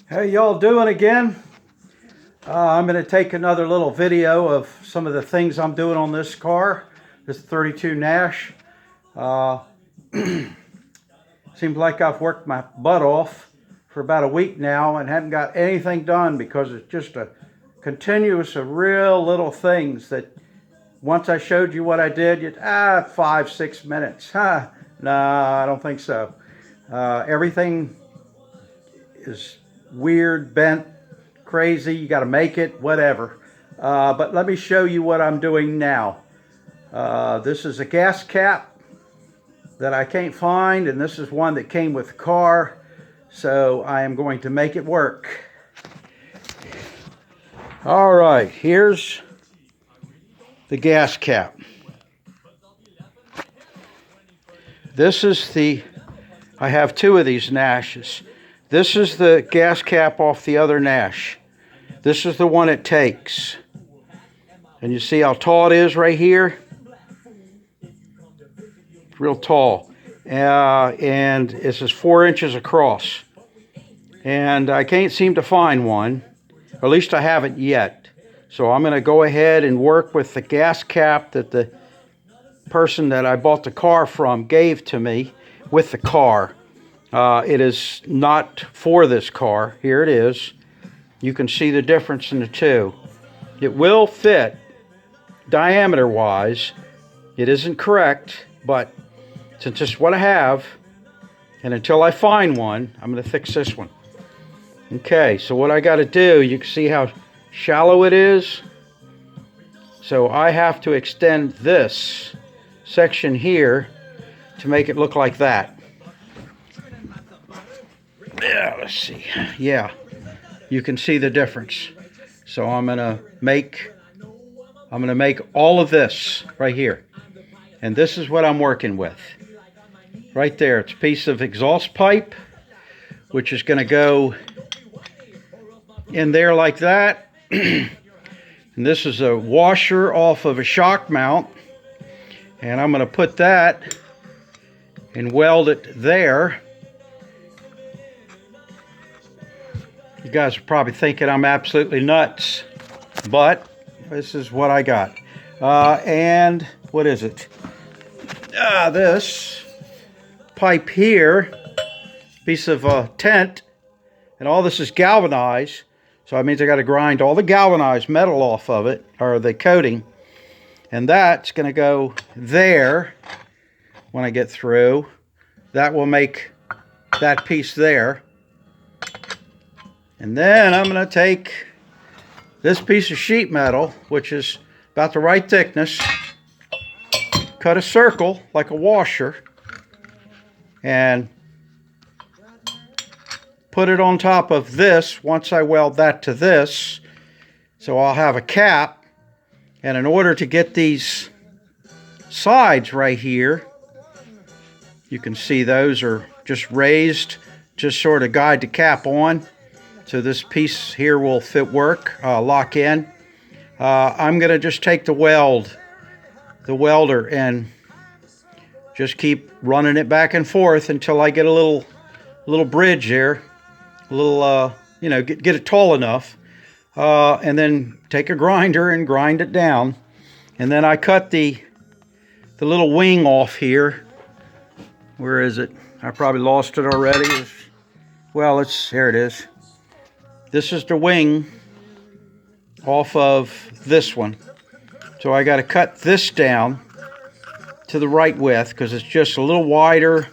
How y'all doing again? I'm going to take another little video of some of the things I'm doing on this car, this 32 Nash. Seems like I've worked my butt off for about a week now and haven't got anything done because it's just a continuous of real little things that once I showed you what I did, you'd, 5-6 minutes. No, I don't think so. Everything is weird, bent, crazy. You got to make it, whatever. But let me show you what I'm doing now. This is a gas cap that I can't find, and this is one that came with the car, so I am going to make it work. All right, here's the gas cap. This is I have two of these Nashes. This is the gas cap off the other Nash. This is the one it takes. And you see how tall it is right here? Real tall. And it's just 4 inches across. And I can't seem to find one. Or at least I haven't yet. So I'm going to go ahead and work with the gas cap that the person that I bought the car from gave to me with the car. It is not for this car. Here it is. You can see the difference in the two. It will fit diameter-wise. It isn't correct, but since it's what I have, and until I find one, I'm going to fix this one. Okay, so what I got to do, you can see how shallow it is. So I have to extend this section here to make it look like that. Yeah, let's see. Yeah, you can see the difference. So I'm gonna make all of this right here, and this is what I'm working with. Right there, it's a piece of exhaust pipe, which is gonna go in there like that. And this is a washer off of a shock mount, and I'm gonna put that and weld it there. You guys are probably thinking I'm absolutely nuts, but this is what I got. And what is it? This pipe here, piece of tent, and all this is galvanized, so that means I got to grind all the galvanized metal off of it, or the coating, and that's going to go there when I get through. That will make that piece there. And then I'm going to take this piece of sheet metal, which is about the right thickness, cut a circle like a washer, and put it on top of this once I weld that to this. So I'll have a cap, and in order to get these sides right here, you can see those are just raised, just sort of guide the cap on. So this piece here will lock in. I'm going to just take the welder, and just keep running it back and forth until I get a little bridge there, get it tall enough, and then take a grinder and grind it down. And then I cut the little wing off here. Where is it? I probably lost it already. Well, here it is. This is the wing off of this one. So I got to cut this down to the right width because it's just a little wider.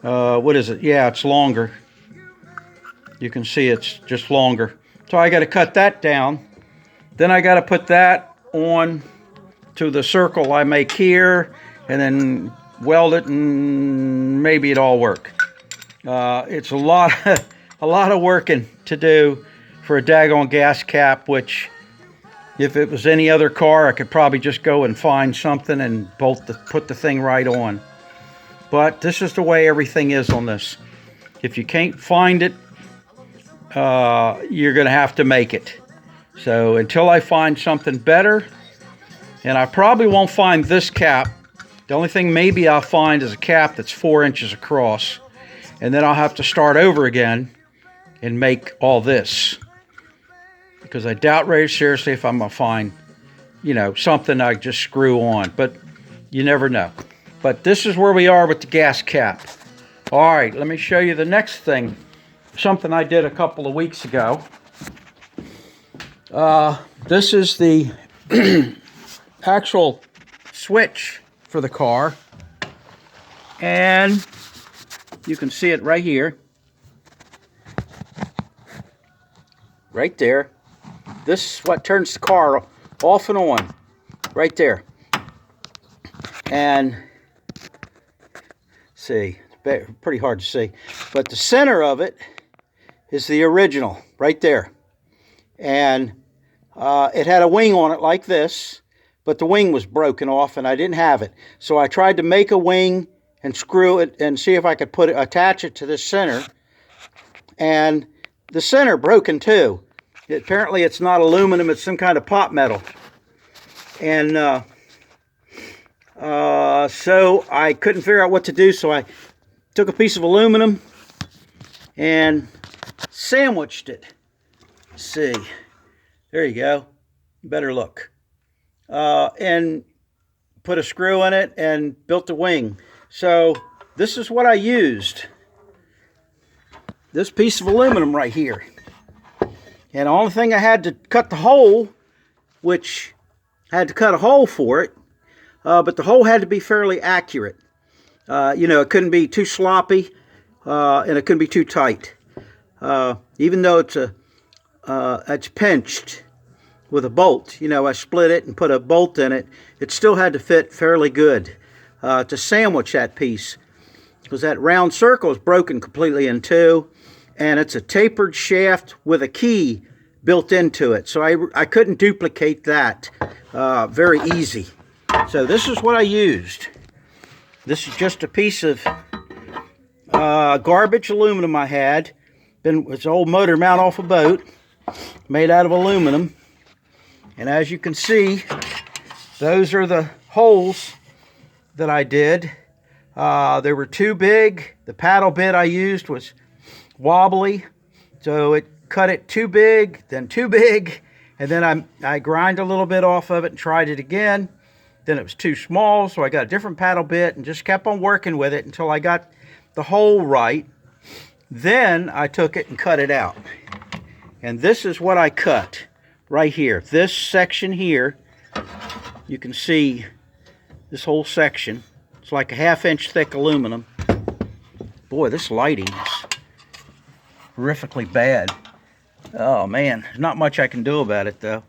What is it? Yeah, it's longer. You can see it's just longer. So I got to cut that down. Then I got to put that on to the circle I make here, and then weld it, and maybe it'll all work. It's a lot of working to do for a daggone gas cap, which if it was any other car, I could probably just go and find something and put the thing right on. But this is the way everything is on this. If you can't find it, you're going to have to make it. So until I find something better, and I probably won't find this cap. The only thing maybe I'll find is a cap that's 4 inches across, and then I'll have to start over again and make all this. Because I doubt very seriously if I'm going to find, you know, something I just screw on. But you never know. But this is where we are with the gas cap. All right, let me show you the next thing. Something I did a couple of weeks ago. This is the actual switch for the car. And you can see it right here. Right there. This is what turns the car off and on. Right there. And see, it's pretty hard to see. But the center of it is the original, right there. And it had a wing on it like this, but the wing was broken off and I didn't have it. So I tried to make a wing and screw it and see if I could attach it to this center. And the center broken too. Apparently it's not aluminum, it's some kind of pot metal. And so I couldn't figure out what to do, so I took a piece of aluminum and sandwiched it. Let's see. There you go. Better look. And put a screw in it and built the wing. So this is what I used. This piece of aluminum right here. And the only thing I had to cut the hole, which I had to cut a hole for it, but the hole had to be fairly accurate. You know, it couldn't be too sloppy, and it couldn't be too tight. Even though it's pinched with a bolt, you know, I split it and put a bolt in it, it still had to fit fairly good to sandwich that piece. Because that round circle is broken completely in two, and it's a tapered shaft with a key built into it. So I couldn't duplicate that very easy. So this is what I used. This is just a piece of garbage aluminum I had. It's an old motor mount off a boat, made out of aluminum. And as you can see, those are the holes that I did. They were too big. The paddle bit I used was wobbly, so it cut it too big, then too big, and then I grind a little bit off of it and tried it again. Then it was too small, so I got a different paddle bit and just kept on working with it until I got the hole right. Then I took it and cut it out. And this is what I cut right here. This section here, you can see this whole section. It's like a 1/2 inch thick aluminum. Boy, this lighting is horrifically bad. Oh man, there's not much I can do about it though.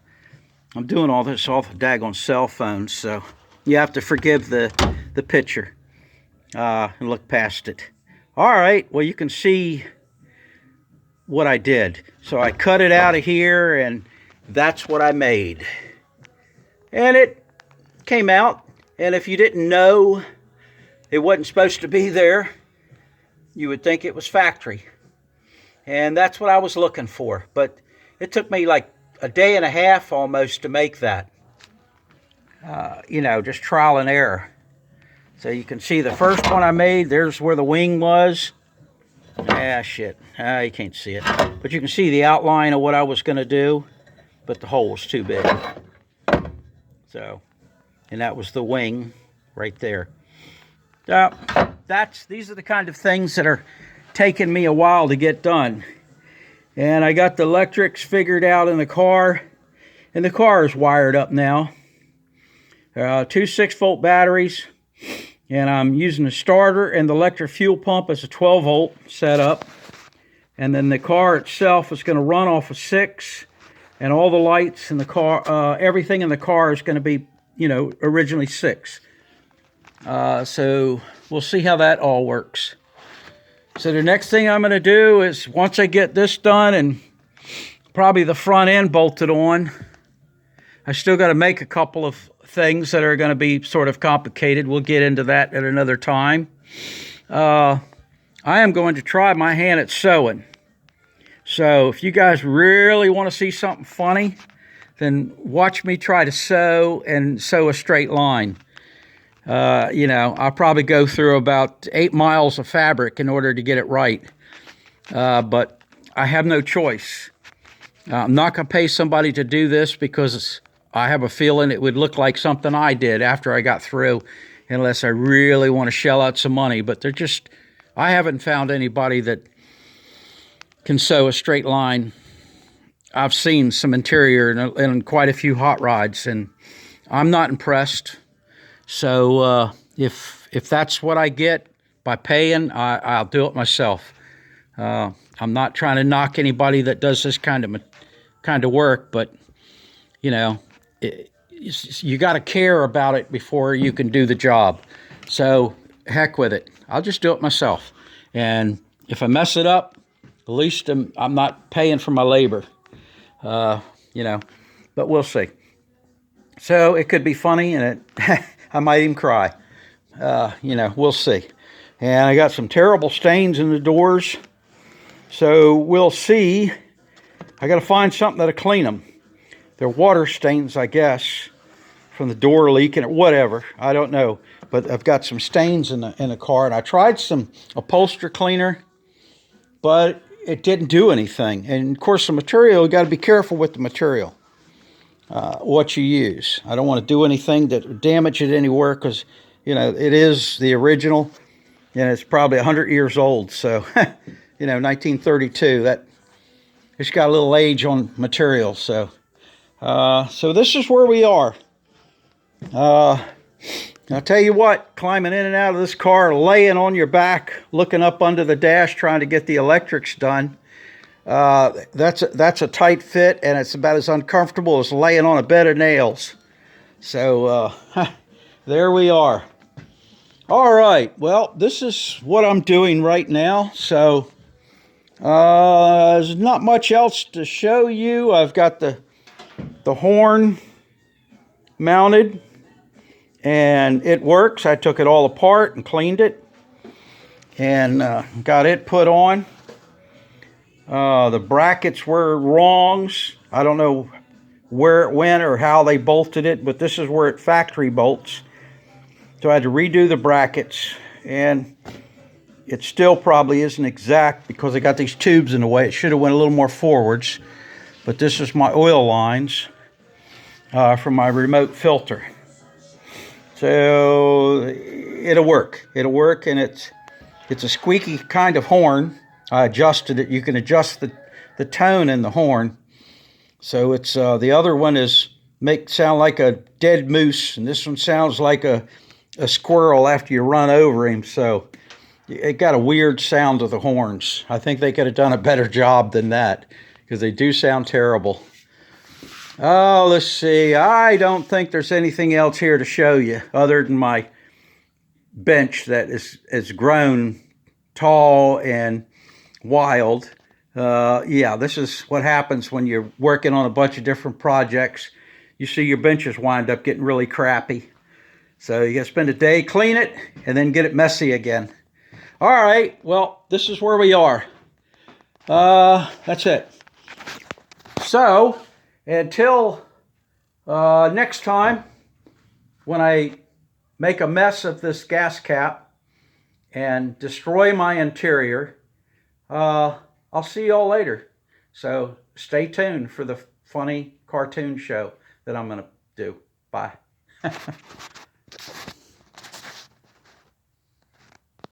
I'm doing all this off the daggone cell phone, so you have to forgive the picture and look past it. All right, well you can see what I did. So I cut it out of here and that's what I made. And it came out, and if you didn't know it wasn't supposed to be there, you would think it was factory. And that's what I was looking for. But it took me like a day and a half almost to make that. You know, just trial and error. So you can see the first one I made, there's where the wing was. Ah, shit. You can't see it. But you can see the outline of what I was going to do. But the hole was too big. So, and that was the wing right there. These are the kind of things that are taking me a while to get done. And I got the electrics figured out in the car. And the car is wired up now. 2 6-volt batteries. And I'm using the starter and the electric fuel pump as a 12-volt setup. And then the car itself is going to run off of 6. And all the lights in the car, everything in the car is going to be, you know, originally 6. So we'll see how that all works. So the next thing I'm going to do is, once I get this done and probably the front end bolted on, I still got to make a couple of things that are going to be sort of complicated. We'll get into that at another time. I am going to try my hand at sewing. So if you guys really want to see something funny, then watch me try to sew and sew a straight line. You know, I'll probably go through about 8 miles of fabric in order to get it right. But I have no choice. I'm not going to pay somebody to do this because I have a feeling it would look like something I did after I got through, unless I really want to shell out some money. But I haven't found anybody that can sew a straight line. I've seen some interior in quite a few hot rods, and I'm not impressed. So if that's what I get by paying, I'll do it myself. I'm not trying to knock anybody that does this kind of work, but you know, you got to care about it before you can do the job. So heck with it. I'll just do it myself. And if I mess it up, at least I'm not paying for my labor. You know, but we'll see. So it could be funny, and I might even cry. You know, we'll see. And I got some terrible stains in the doors. So we'll see. I got to find something that'll clean them. They're water stains, I guess, from the door leaking or whatever. I don't know. But I've got some stains in the car, and I tried some upholstery cleaner, but it didn't do anything. And of course, the material, you got to be careful with the material, what you use. I don't want to do anything that would damage it anywhere, because you know it is the original, and it's probably 100 years old. So, you know, 1932. That it's got a little age on material. So, so this is where we are. I'll tell you what, climbing in and out of this car, laying on your back, looking up under the dash, trying to get the electrics done, that's a tight fit, and it's about as uncomfortable as laying on a bed of nails. So there we are. All right, well, this is what I'm doing right now. So there's not much else to show you. I've got the horn mounted, and it works. I took it all apart and cleaned it, and got it put on. The brackets were wrongs. I don't know where it went or how they bolted it, but this is where it factory bolts. So I had to redo the brackets, and it still probably isn't exact because I got these tubes in the way. It should have went a little more forwards, but this is my oil lines from my remote filter. So it'll work. It'll work, and it's a squeaky kind of horn. I adjusted it. You can adjust the tone in the horn. So it's the other one sound like a dead moose, and this one sounds like a squirrel after you run over him. So it got a weird sound to the horns. I think they could have done a better job than that, because they do sound terrible. Oh, let's see. I don't think there's anything else here to show you other than my bench that is grown tall and wild. Yeah, this is what happens when you're working on a bunch of different projects. You see your benches wind up getting really crappy. So you got to spend a day, clean it, and then get it messy again. All right, well, this is where we are. That's it. So until next time, when I make a mess of this gas cap and destroy my interior, I'll see you all later. So stay tuned for the funny cartoon show that I'm going to do. Bye.